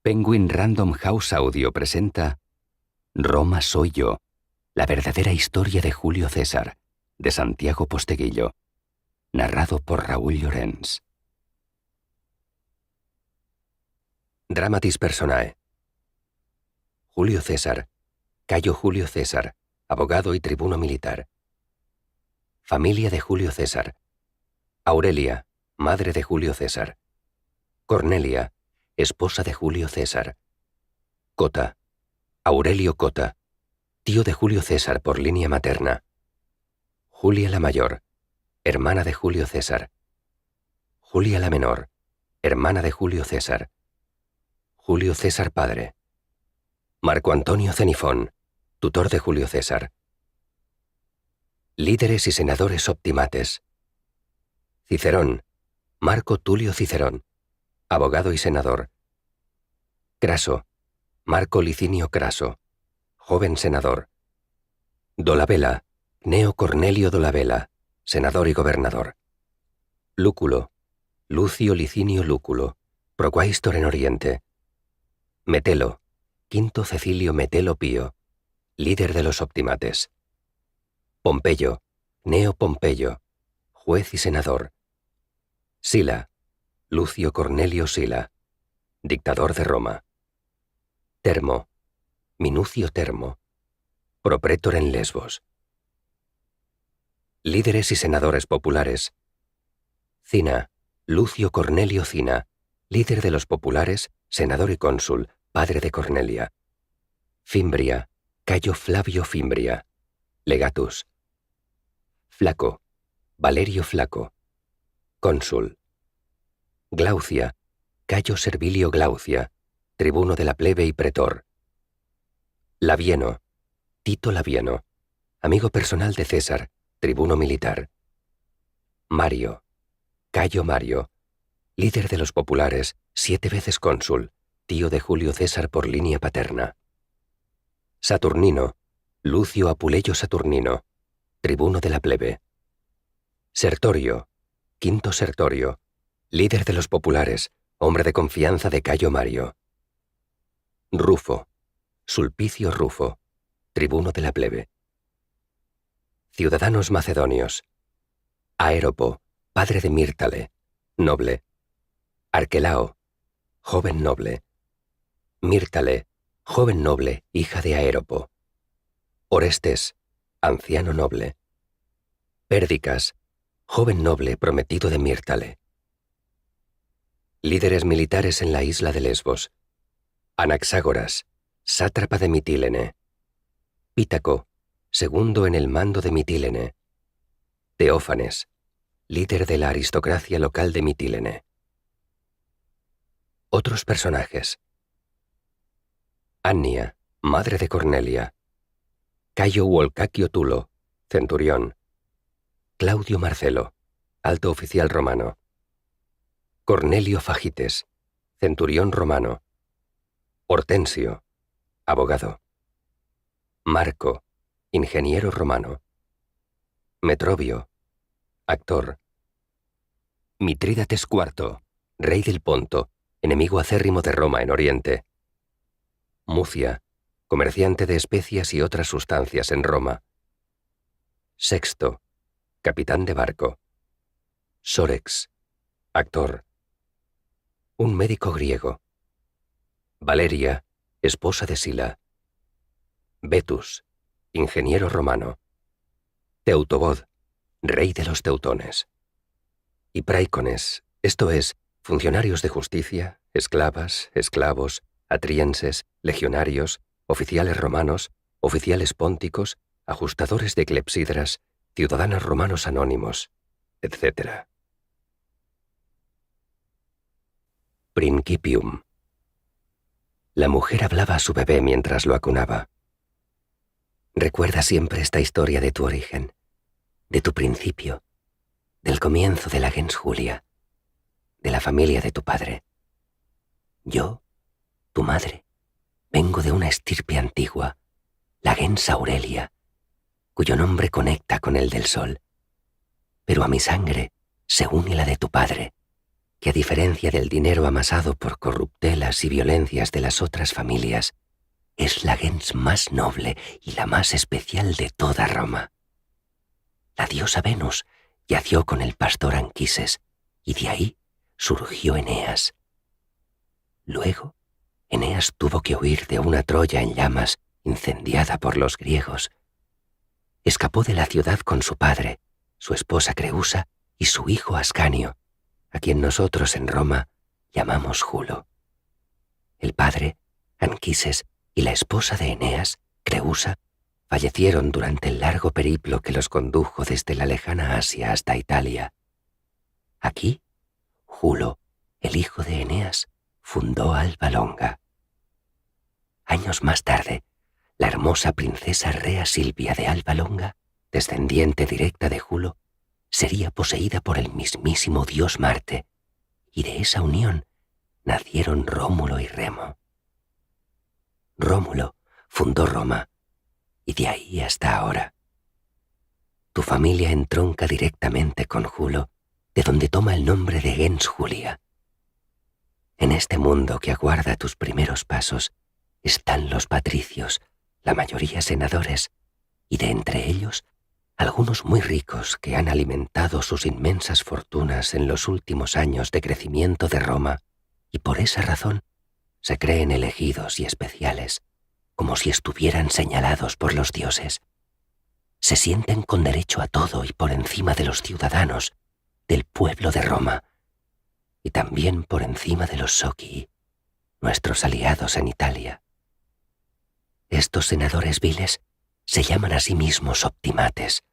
Penguin Random House Audio presenta Roma soy yo, la verdadera historia de Julio César, de Santiago Posteguillo, narrado por Raúl Llorens. Dramatis Personae. Julio César, Cayo Julio César, abogado y tribuno militar. Familia de Julio César. Aurelia, madre de Julio César. Cornelia, esposa de Julio César. Cota, Aurelio Cota, tío de Julio César por línea materna. Julia la mayor, hermana de Julio César. Julia la menor, hermana de Julio César. Julio César padre. Marco Antonio Cenifón, tutor de Julio César. Líderes y senadores optimates. Cicerón, Marco Tulio Cicerón, abogado y senador. Craso, Marco Licinio Craso, joven senador. Dolabella, Cneo Cornelio Dolabella, senador y gobernador. Lúculo, Lucio Licinio Lúculo, proquaestor en Oriente. Metelo, Quinto Cecilio Metelo Pío, líder de los optimates. Pompeyo, Cneo Pompeyo, juez y senador. Sila, Lucio Cornelio Sila, dictador de Roma. Termo, Minucio Termo, propretor en Lesbos. Líderes y senadores populares. Cina, Lucio Cornelio Cina, líder de los populares, senador y cónsul, padre de Cornelia. Fimbria, Cayo Flavio Fimbria, legatus. Flaco, Valerio Flaco, cónsul. Glaucia, Cayo Servilio Glaucia, tribuno de la plebe y pretor. Labieno, Tito Labieno, amigo personal de César, tribuno militar. Mario, Cayo Mario, líder de los populares, 7 veces cónsul, tío de Julio César por línea paterna. Saturnino, Lucio Apuleyo Saturnino, tribuno de la plebe. Sertorio, Quinto Sertorio, líder de los populares, hombre de confianza de Cayo Mario. Rufo, Sulpicio Rufo, tribuno de la plebe. Ciudadanos macedonios. Aéropo, padre de Mírtale, noble. Arquelao, joven noble. Mírtale, joven noble, hija de Aéropo. Orestes, anciano noble. Pérdicas, joven noble prometido de Mírtale. Líderes militares en la isla de Lesbos. Anaxágoras, sátrapa de Mitilene. Pítaco, segundo en el mando de Mitilene. Teófanes, líder de la aristocracia local de Mitilene. Otros personajes. Annia, madre de Cornelia. Cayo Volcacio Tulo, centurión. Claudio Marcelo, alto oficial romano. Cornelio Fagites, centurión romano. Hortensio, abogado. Marco, ingeniero romano. Metrobio, actor. Mitrídates IV, rey del Ponto, enemigo acérrimo de Roma en Oriente. Mucia, comerciante de especias y otras sustancias en Roma. Sexto, capitán de barco. Sórex, actor. Un médico griego. Valeria, esposa de Sila. Vetus, ingeniero romano. Teutobod, rey de los teutones. Y praícones, esto es, funcionarios de justicia, esclavas, esclavos, atrienses, legionarios, oficiales romanos, oficiales pónticos, ajustadores de clepsidras, ciudadanos romanos anónimos, etc. Principium. La mujer hablaba a su bebé mientras lo acunaba. Recuerda siempre esta historia de tu origen, de tu principio, del comienzo de la gens Julia, de la familia de tu padre. Yo, tu madre, vengo de una estirpe antigua, la gens Aurelia, cuyo nombre conecta con el del sol, pero a mi sangre se une la de tu padre, que a diferencia del dinero amasado por corruptelas y violencias de las otras familias, es la gens más noble y la más especial de toda Roma. La diosa Venus yació con el pastor Anquises, y de ahí surgió Eneas. Luego, Eneas tuvo que huir de una Troya en llamas, incendiada por los griegos. Escapó de la ciudad con su padre, su esposa Creusa y su hijo Ascanio, a quien nosotros en Roma llamamos Julo. El padre, Anquises, y la esposa de Eneas, Creusa, fallecieron durante el largo periplo que los condujo desde la lejana Asia hasta Italia. Aquí, Julo, el hijo de Eneas, fundó Alba Longa. Años más tarde, la hermosa princesa Rea Silvia de Alba Longa, descendiente directa de Julo, sería poseída por el mismísimo dios Marte, y de esa unión nacieron Rómulo y Remo. Rómulo fundó Roma, y de ahí hasta ahora. Tu familia entronca directamente con Julo, de donde toma el nombre de gens Julia. En este mundo que aguarda tus primeros pasos están los patricios, la mayoría senadores, y de entre ellos algunos muy ricos que han alimentado sus inmensas fortunas en los últimos años de crecimiento de Roma, y por esa razón se creen elegidos y especiales, como si estuvieran señalados por los dioses. Se sienten con derecho a todo y por encima de los ciudadanos, del pueblo de Roma, y también por encima de los Socii, nuestros aliados en Italia. Estos senadores viles se llaman a sí mismos optimates,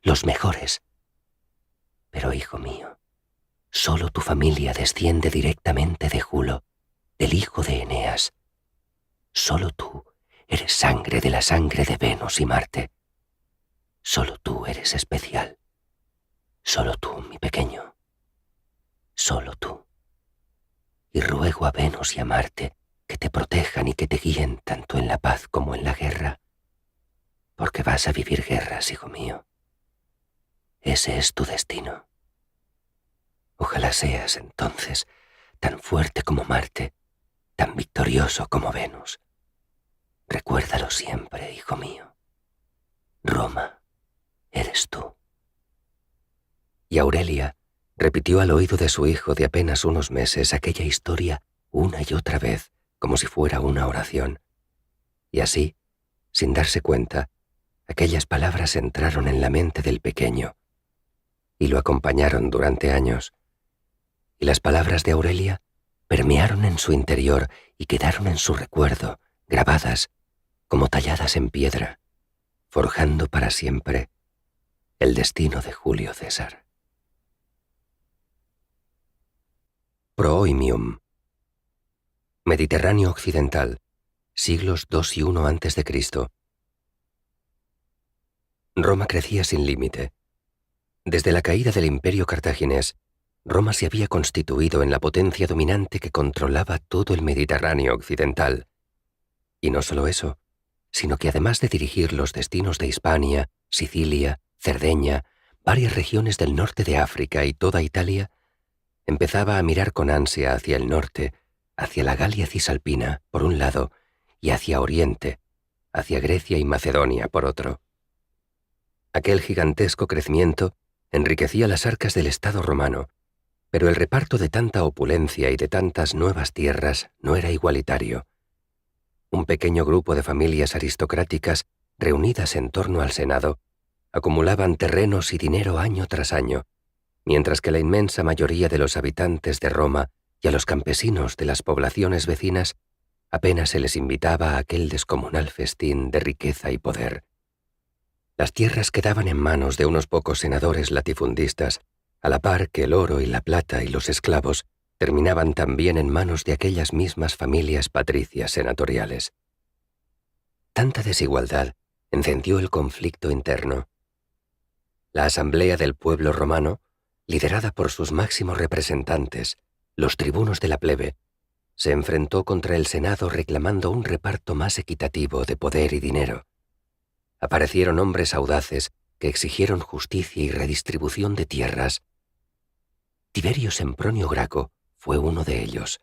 los mejores. Pero, hijo mío, solo tu familia desciende directamente de Julo, del hijo de Eneas. Solo tú eres sangre de la sangre de Venus y Marte. Solo tú eres especial. Solo tú, mi pequeño. Solo tú. Y ruego a Venus y a Marte que te protejan y que te guíen tanto en la paz como en la guerra, porque vas a vivir guerras, hijo mío. Ese es tu destino. Ojalá seas entonces tan fuerte como Marte, tan victorioso como Venus. Recuérdalo siempre, hijo mío. Roma, eres tú. Y Aurelia repitió al oído de su hijo de apenas unos meses aquella historia una y otra vez, como si fuera una oración. Y así, sin darse cuenta, aquellas palabras entraron en la mente del pequeño y lo acompañaron durante años. Y las palabras de Aurelia permearon en su interior y quedaron en su recuerdo, grabadas, como talladas en piedra, forjando para siempre el destino de Julio César. Prooimium. Mediterráneo occidental, siglos II y I a.C. Roma crecía sin límite. Desde la caída del Imperio cartaginés, Roma se había constituido en la potencia dominante que controlaba todo el Mediterráneo occidental. Y no solo eso, sino que además de dirigir los destinos de Hispania, Sicilia, Cerdeña, varias regiones del norte de África y toda Italia, empezaba a mirar con ansia hacia el norte, hacia la Galia cisalpina, por un lado, y hacia Oriente, hacia Grecia y Macedonia, por otro. Aquel gigantesco crecimiento enriquecía las arcas del Estado romano, pero el reparto de tanta opulencia y de tantas nuevas tierras no era igualitario. Un pequeño grupo de familias aristocráticas, reunidas en torno al Senado, acumulaban terrenos y dinero año tras año, mientras que la inmensa mayoría de los habitantes de Roma y a los campesinos de las poblaciones vecinas apenas se les invitaba a aquel descomunal festín de riqueza y poder. Las tierras quedaban en manos de unos pocos senadores latifundistas, a la par que el oro y la plata y los esclavos terminaban también en manos de aquellas mismas familias patricias senatoriales. Tanta desigualdad encendió el conflicto interno. La Asamblea del Pueblo Romano, liderada por sus máximos representantes, los tribunos de la plebe, se enfrentó contra el Senado reclamando un reparto más equitativo de poder y dinero. Aparecieron hombres audaces que exigieron justicia y redistribución de tierras. Tiberio Sempronio Graco fue uno de ellos.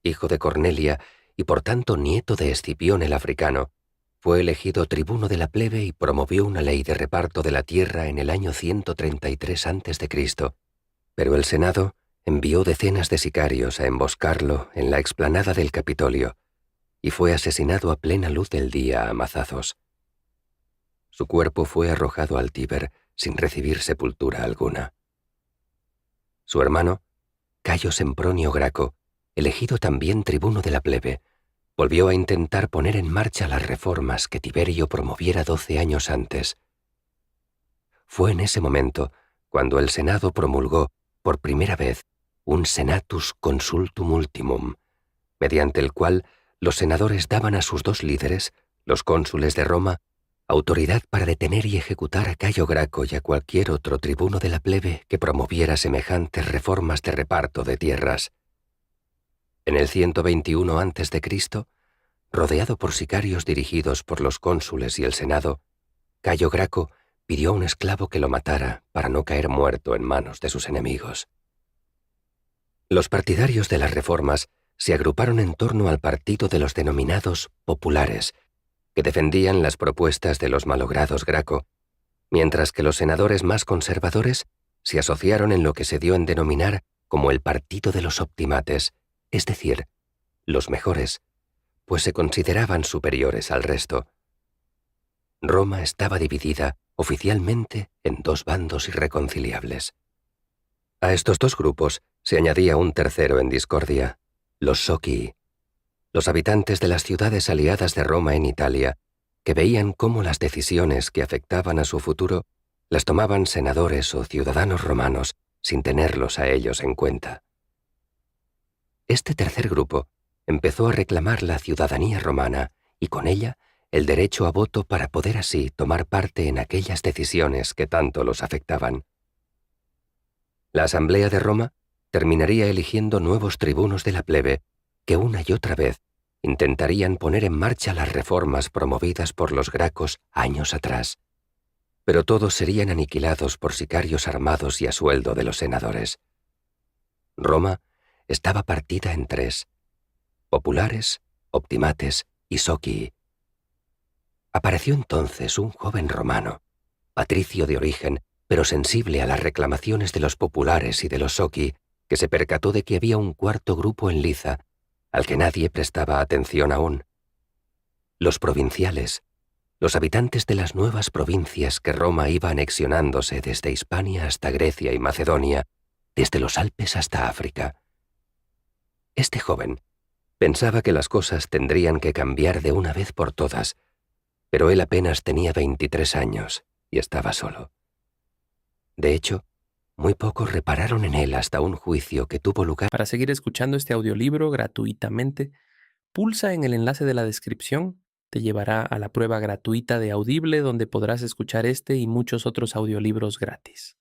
Hijo de Cornelia y por tanto nieto de Escipión el africano, fue elegido tribuno de la plebe y promovió una ley de reparto de la tierra en el año 133 a.C., pero el Senado envió decenas de sicarios a emboscarlo en la explanada del Capitolio y fue asesinado a plena luz del día a mazazos. Su cuerpo fue arrojado al Tíber sin recibir sepultura alguna. Su hermano, Cayo Sempronio Graco, elegido también tribuno de la plebe, volvió a intentar poner en marcha las reformas que Tiberio promoviera 12 años antes. Fue en ese momento cuando el Senado promulgó, por primera vez, un Senatus Consultum Ultimum, mediante el cual los senadores daban a sus dos líderes, los cónsules de Roma, autoridad para detener y ejecutar a Cayo Graco y a cualquier otro tribuno de la plebe que promoviera semejantes reformas de reparto de tierras. En el 121 a.C., rodeado por sicarios dirigidos por los cónsules y el Senado, Cayo Graco pidió a un esclavo que lo matara para no caer muerto en manos de sus enemigos. Los partidarios de las reformas se agruparon en torno al partido de los denominados populares, que defendían las propuestas de los malogrados Graco, mientras que los senadores más conservadores se asociaron en lo que se dio en denominar como el partido de los optimates, es decir, los mejores, pues se consideraban superiores al resto. Roma estaba dividida oficialmente en dos bandos irreconciliables. A estos dos grupos se añadía un tercero en discordia, los socii, los habitantes de las ciudades aliadas de Roma en Italia, que veían cómo las decisiones que afectaban a su futuro las tomaban senadores o ciudadanos romanos sin tenerlos a ellos en cuenta. Este tercer grupo empezó a reclamar la ciudadanía romana y con ella el derecho a voto para poder así tomar parte en aquellas decisiones que tanto los afectaban. La Asamblea de Roma terminaría eligiendo nuevos tribunos de la plebe que una y otra vez intentarían poner en marcha las reformas promovidas por los Gracos años atrás, pero todos serían aniquilados por sicarios armados y a sueldo de los senadores. Roma estaba partida en tres: populares, optimates y socii. Apareció entonces un joven romano, patricio de origen, pero sensible a las reclamaciones de los populares y de los socii, que se percató de que había un cuarto grupo en liza, al que nadie prestaba atención aún. Los provinciales, los habitantes de las nuevas provincias que Roma iba anexionándose desde Hispania hasta Grecia y Macedonia, desde los Alpes hasta África. Este joven pensaba que las cosas tendrían que cambiar de una vez por todas, pero él apenas tenía 23 años y estaba solo. De hecho, muy pocos repararon en él hasta un juicio que tuvo lugar. Para seguir escuchando este audiolibro gratuitamente, pulsa en el enlace de la descripción. Te llevará a la prueba gratuita de Audible donde podrás escuchar este y muchos otros audiolibros gratis.